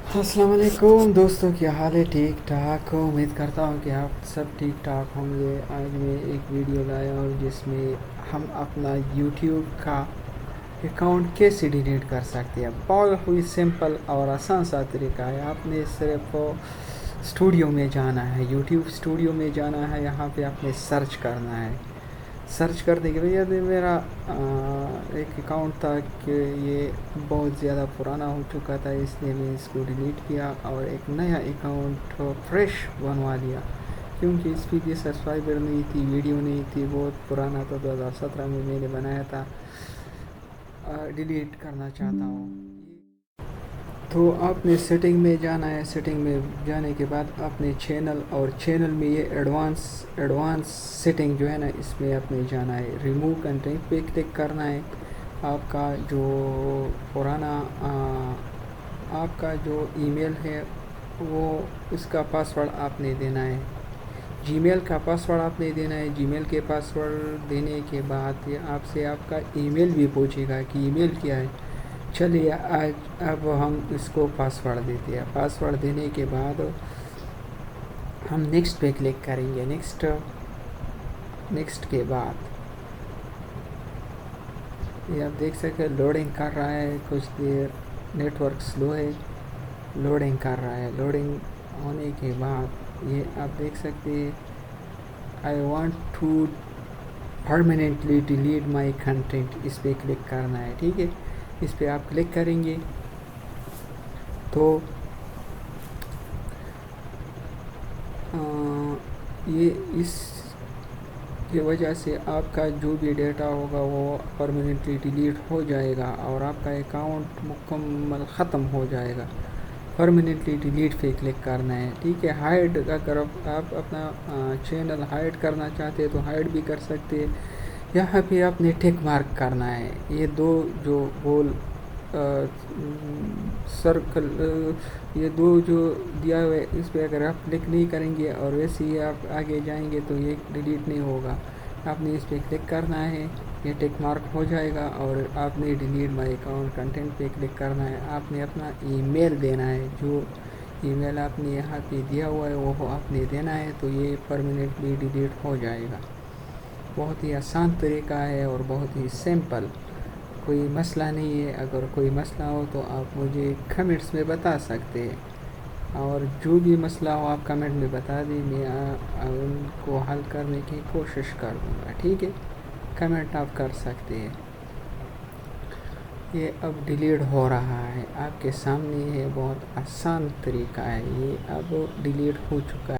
السلام علیکم دوستوں، کیا حال ہے؟ ٹھیک ٹھاک ہو؟ امید کرتا ہوں کہ آپ سب ٹھیک ٹھاک ہوں گے۔ آج میں ایک ویڈیو لایا ہوں جس میں ہم اپنا یوٹیوب کا اکاؤنٹ کیسے ڈیلیٹ کر سکتے ہیں۔ بہت ہی سمپل اور آسان سا طریقہ ہے۔ آپ نے صرف اسٹوڈیو میں جانا ہے، یوٹیوب اسٹوڈیو میں جانا ہے، یہاں پہ آپ نے سرچ کرنا ہے۔ سرچ کرنے کے بعد میرا ایک اکاؤنٹ تھا کہ یہ بہت زیادہ پرانا ہو چکا تھا، اس لیے میں اس کو ڈیلیٹ کیا اور ایک نیا اکاؤنٹ فریش بنوا لیا، کیونکہ اس کی سبسکرائبر نہیں تھی، ویڈیو نہیں تھی، بہت پرانا تھا، 2017 میں نے بنایا تھا۔ ڈیلیٹ کرنا چاہتا ہوں تو آپ نے سیٹنگ میں جانا ہے۔ سیٹنگ میں جانے کے بعد اپنے چینل اور چینل میں یہ ایڈوانس سیٹنگ جو ہے نا، اس میں آپ نے جانا ہے، ریموو کنٹینٹ پہ کلک کرنا ہے۔ آپ کا جو پرانا آپ کا جو ای میل ہے وہ اس کا پاسورڈ آپ نے دینا ہے، جی میل کا پاسورڈ آپ نے دینا ہے۔ جی میل کے پاسورڈ دینے کے بعد آپ سے آپ کا ای میل بھی پوچھے گا کہ ای میل کیا ہے۔ چلیے اب ہم اس کو پاسورڈ دیتے ہیں۔ پاسورڈ دینے کے بعد ہم نیکسٹ پہ کلک کریں گے۔ نیکسٹ کے بعد یہ آپ دیکھ سکتے ہیں لوڈنگ کر رہا ہے، کچھ دیر نیٹ ورک سلو ہے، لوڈنگ کر رہا ہے۔ لوڈنگ ہونے کے بعد یہ آپ دیکھ سکتے ہیں I want to permanently delete my content, اس پہ کلک کرنا ہے، ٹھیک ہے۔ اس پہ آپ کلک کریں گے تو یہ اس کی وجہ سے آپ کا جو بھی ڈیٹا ہوگا وہ پرماننٹلی ڈیلیٹ ہو جائے گا اور آپ کا اکاؤنٹ مکمل ختم ہو جائے گا۔ پرماننٹلی ڈیلیٹ پہ کلک کرنا ہے، ٹھیک ہے۔ ہائڈ اگر آپ اپنا چینل ہائڈ کرنا چاہتے ہیں تو ہائڈ بھی کر سکتے ہیں۔ یہاں پہ آپ نے ٹک مارک کرنا ہے، یہ دو جو گول سرکل، یہ دو جو دیا ہوا ہے اس پہ اگر آپ کلک نہیں کریں گے اور ویسے ہی آپ آگے جائیں گے تو یہ ڈیلیٹ نہیں ہوگا۔ آپ نے اس پہ کلک کرنا ہے، یہ ٹک مارک ہو جائے گا اور آپ نے ڈیلیٹ مائی اکاؤنٹ کنٹینٹ پہ کلک کرنا ہے۔ آپ نے اپنا ای میل دینا ہے، جو ای میل آپ نے یہاں پہ دیا ہوا ہے وہ آپ نے دینا ہے، تو یہ پرماننٹلی ڈیلیٹ ہو جائے گا۔ بہت ہی آسان طریقہ ہے اور بہت ہی سمپل، کوئی مسئلہ نہیں ہے۔ اگر کوئی مسئلہ ہو تو آپ مجھے کمنٹس میں بتا سکتے ہیں، اور جو بھی مسئلہ ہو آپ کمنٹ میں بتا دیں، میں ان کو حل کرنے کی کوشش کر دوں گا، ٹھیک ہے۔ کمنٹ آپ کر سکتے ہیں۔ یہ اب ڈیلیٹ ہو رہا ہے، آپ کے سامنے ہے، بہت آسان طریقہ ہے، یہ اب ڈیلیٹ ہو چکا ہے۔